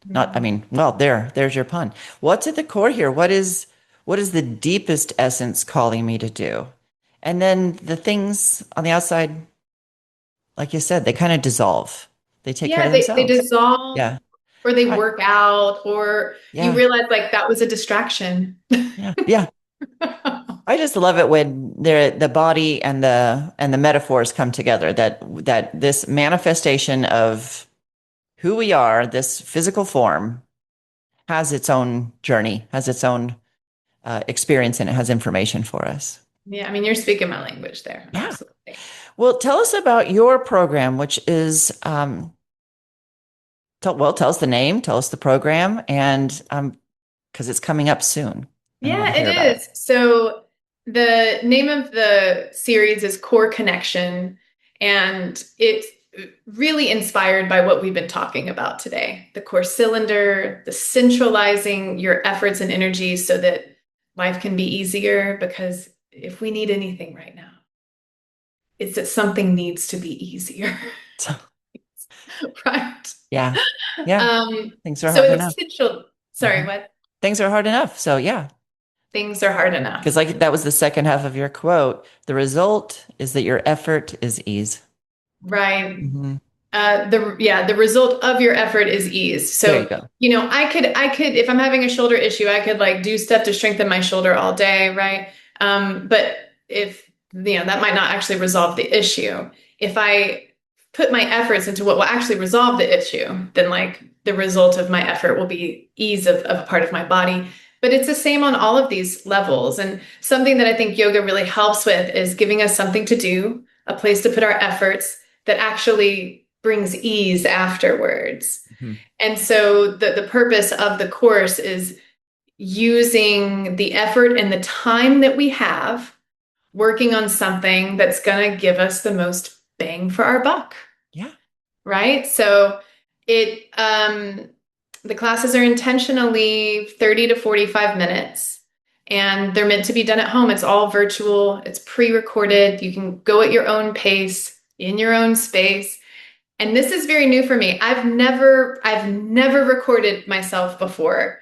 Not, I Mhm. mean, well, there's your pun. What's at the core here? What is the deepest essence calling me to do? And then the things on the outside, like you said, they kind of dissolve. They take care Yeah, of they themselves. dissolve Yeah. or they I, work out, or you yeah. realize like that was a distraction. Yeah. Yeah. I just love it when the body and the metaphors come together, that this manifestation of who we are, this physical form, has its own journey, has its own experience, and it has information for us. Yeah, I mean, you're speaking my language there. Yeah. Absolutely. Well, tell us about your program, which is, tell us the name, tell us the program, and because it's coming up soon, and I want Yeah, to it hear about it. is. So the name of the series is Core Connection, and it's really inspired by what we've been talking about today. The core cylinder, the centralizing your efforts and energy so that life can be easier, because if we need anything right now, is that something needs to be easier, So, right? yeah. Yeah. Um, Things are so hard it's enough. essential. Sorry, Mhm. what? Things are hard enough. So, yeah. Things are hard Because, enough. like, that was the second half of your quote. The result is that your effort is ease. Right. Hmm. The result of your effort is ease. There you So, go. I could, if I'm having a shoulder issue, I could like do stuff to strengthen my shoulder all day, right? But if, that might not actually resolve the issue. If I put my efforts into what will actually resolve the issue, then like the result of my effort will be ease of a part of my body. But it's the same on all of these levels. And something that I think yoga really helps with is giving us something to do, a place to put our efforts that actually brings ease afterwards. Mhm. And so the purpose of the course is using the effort and the time that we have working on something that's going to give us the most bang for our buck, Yeah. right? So it the classes are intentionally 30 to 45 minutes and they're meant to be done at home. It's all virtual, it's pre-recorded. You can go at your own pace in your own space. And this is very new for me. I've never recorded myself before.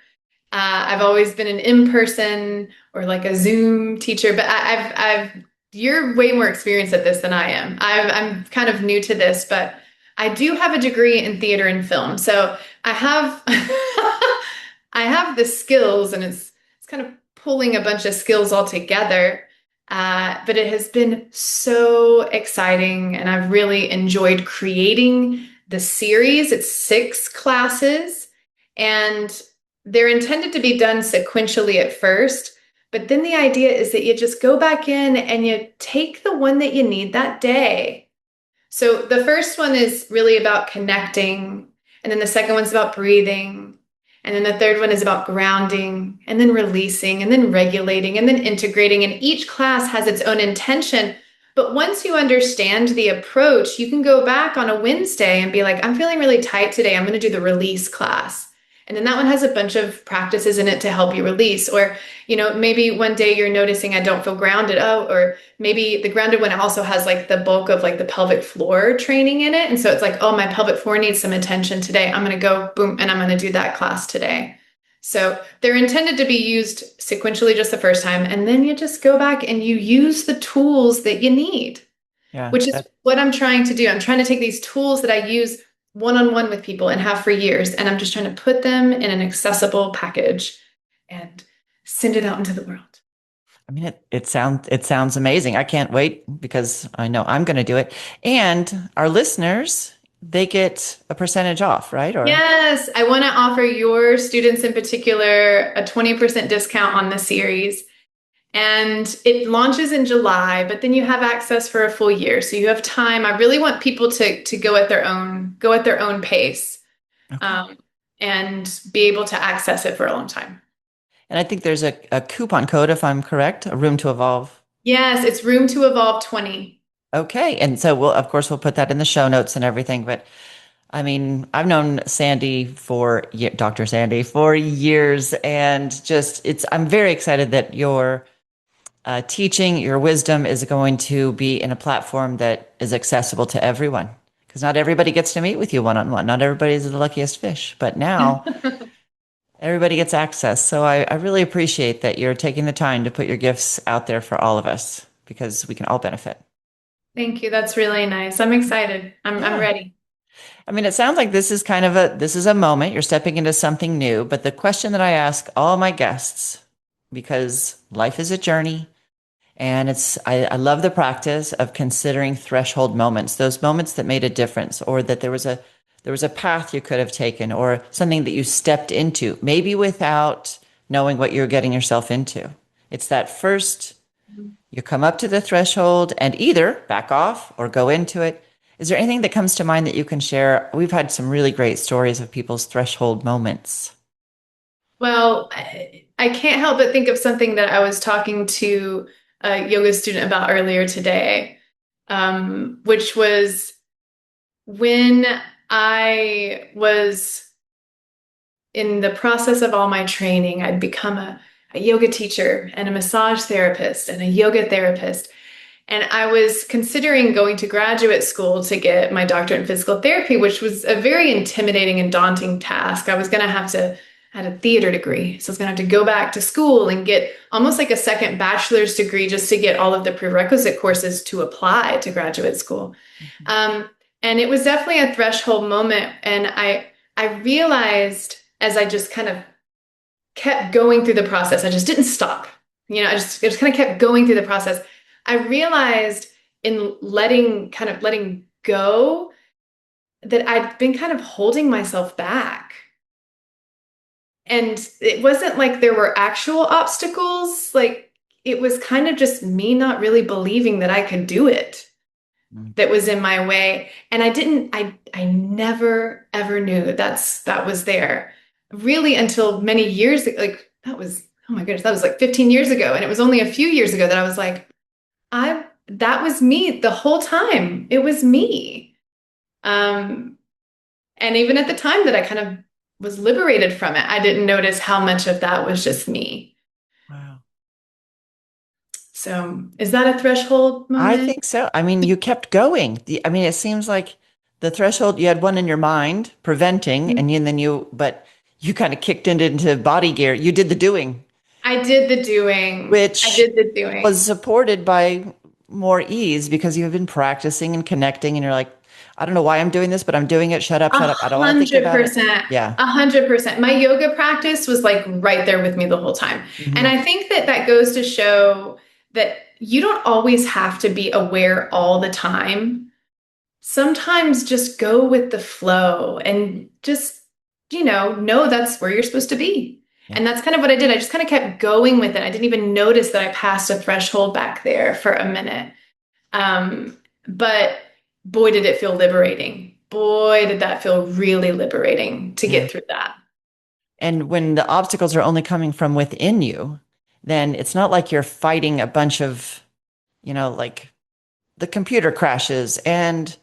I've always been an in-person or like a Zoom teacher, but you're way more experienced at this than I am. I'm kind of new to this, but I do have a degree in theater and film. So I have, I have the skills and it's kind of pulling a bunch of skills all together. But it has been so exciting and I've really enjoyed creating the series. It's 6 classes and they're intended to be done sequentially at first, but then the idea is that you just go back in and you take the one that you need that day. So the first one is really about connecting, and then the second one's about breathing, and then the third one is about grounding, and then releasing, and then regulating, and then integrating. And each class has its own intention. But once you understand the approach, you can go back on a Wednesday and be like, I'm feeling really tight today. I'm going to do the release class. And then that one has a bunch of practices in it to help you release. Or, maybe one day you're noticing I don't feel grounded. Oh, or maybe the grounded one also has like the bulk of like the pelvic floor training in it. And so it's like, oh, my pelvic floor needs some attention today. I'm going to go boom, and I'm going to do that class today. So they're intended to be used sequentially just the first time. And then you just go back and you use the tools that you need, Yeah. which is That, what I'm trying to do. I'm trying to take these tools that I use one on one with people and have for years, and I'm just trying to put them in an accessible package and send it out into the world. I mean, it sounds amazing. I can't wait because I know I'm going to do it. And our listeners, they get a percentage off, right? Or Yes, I want to offer your students in particular a 20% discount on the series. And it launches in July, but then you have access for a full year. So you have time. I really want people to go at their own pace, okay. um, and be able to access it for a long time. And I think there's a coupon code, if I'm correct, a room to evolve. Yes, it's Room to Evolve 20. Okay. And so of course, we'll put that in the show notes and everything. But I mean, I've known Dr. Sandy for years and I'm very excited that your teaching, your wisdom is going to be in a platform that is accessible to everyone. Because not everybody gets to meet with you one on one. Not everybody is the luckiest fish. But now everybody gets access. So I really appreciate that you're taking the time to put your gifts out there for all of us because we can all benefit. Thank you. That's really nice. I'm excited. I'm Yeah. ready. I mean, it sounds like this is a moment. You're stepping into something new. But the question that I ask all my guests, because life is a journey, and I love the practice of considering threshold moments, those moments that made a difference, or that there was a path you could have taken, or something that you stepped into, maybe without knowing what you're getting yourself into. It's that first you come up to the threshold and either back off or go into it. Is there anything that comes to mind that you can share? We've had some really great stories of people's threshold moments. Well, I can't help but think of something that I was talking to a yoga student about earlier today, which was when I was in the process of all my training. I'd become a yoga teacher and a massage therapist and a yoga therapist. And I was considering going to graduate school to get my doctorate in physical therapy, which was a very intimidating and daunting task. I was going to have to I had a theater degree. So I was going to have to go back to school and get almost like a second bachelor's degree just to get all of the prerequisite courses to apply to graduate school. And it was definitely a threshold moment. And I realized as I just kind of kept going through the process, I just didn't stop. I just kind of kept going through the process. I realized in letting go that I'd been kind of holding myself back. And it wasn't like there were actual obstacles. Like it was kind of just me not really believing that I could do it that was in my way. And I never ever knew that was there really until many years ago. Like that was, oh my goodness, that was like 15 years ago. And it was only a few years ago that I was like, that was me the whole time. It was me. And even at the time that I kind of was liberated from it, I didn't notice how much of that was just me. Wow. So is that a threshold I moment? think so. I mean, you kept going. I mean, it seems like the threshold, you had one in your mind, preventing, but you kind of kicked into body gear. You did the doing, I did the doing. I which did the doing. was supported by more ease because you've been practicing and connecting, and you're like, I don't know why I'm doing this, but I'm doing it. Shut up, A shut up. I don't want to think hundred about it. percent. Yeah. 100%. My yoga practice was like right there with me the whole time. And Hmm. I think that goes to show that you don't always have to be aware all the time. Sometimes just go with the flow and just, know that's where you're supposed to be. Yeah. And that's kind of what I did. I just kind of kept going with it. I didn't even notice that I passed a threshold back there for a minute. But boy, did it feel liberating. Boy, did that feel really liberating to Yeah. get through that. And when the obstacles are only coming from within you, then it's not like you're fighting a bunch of, like the computer crashes and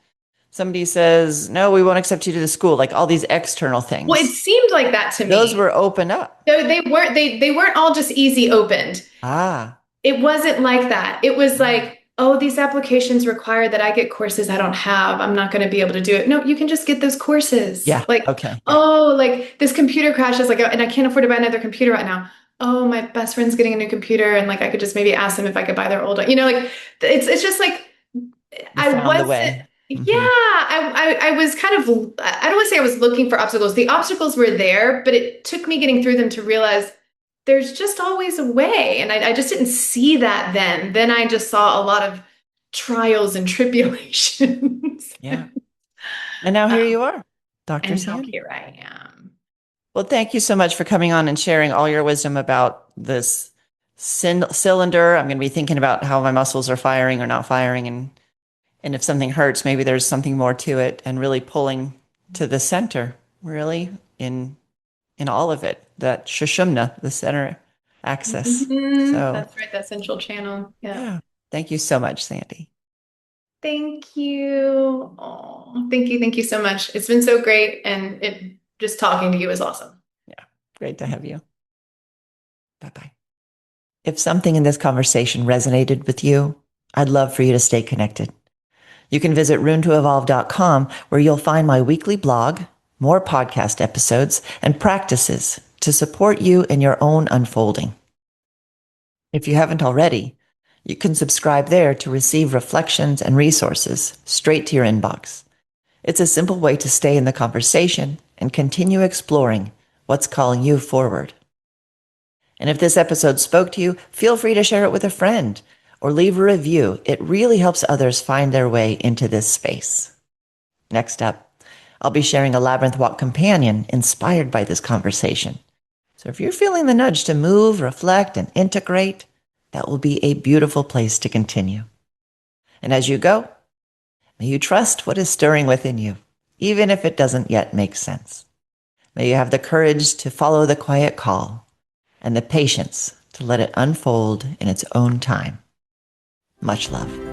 somebody says, no, we won't accept you to the school, like all these external Well, it things. seemed like that to Those me. were open up. They weren't all just easy opened. Ah, It wasn't like that. It was like, oh, these applications require that I get courses I don't have. I'm not going to be able to do it. No, you can just get those courses. yeah. Like, Okay. Yeah. oh, like this computer crashes, like, and I can't afford to buy another computer right now. Oh, my best friend's getting a new computer, and like I could just maybe ask them if I could buy their old one. Like it's just like You I found the wasn't. way. Yeah, Hmm. I was kind of. I don't want to say I was looking for obstacles. The obstacles were there, but it took me getting through them to realize there's just always a way. And I just didn't see that then. Then I just saw a lot of trials and tribulations. Yeah. And now here you are, Dr. And now Sandi. here I am. Well, thank you so much for coming on and sharing all your wisdom about this cylinder. I'm going to be thinking about how my muscles are firing or not firing, and if something hurts, maybe there's something more to it, and really pulling to the center, really in all of it, that Shushumna, the center axis. So, That's right, that central channel. Yeah. yeah, thank you so much, Sandi. Thank you. Oh, thank you. Thank you so much. It's been so great. And it just talking to you is awesome. Yeah, great to have you. Bye bye. If something in this conversation resonated with you, I'd love for you to stay connected. You can visit runetoevolve.com, where you'll find my weekly blog, more podcast episodes, and practices to support you in your own unfolding. If you haven't already, you can subscribe there to receive reflections and resources straight to your inbox. It's a simple way to stay in the conversation and continue exploring what's calling you forward. And if this episode spoke to you, feel free to share it with a friend or leave a review. It really helps others find their way into this space. Next up, I'll be sharing a Labyrinth Walk companion inspired by this conversation. So if you're feeling the nudge to move, reflect, and integrate, that will be a beautiful place to continue. And as you go, may you trust what is stirring within you, even if it doesn't yet make sense. May you have the courage to follow the quiet call and the patience to let it unfold in its own time. Much love.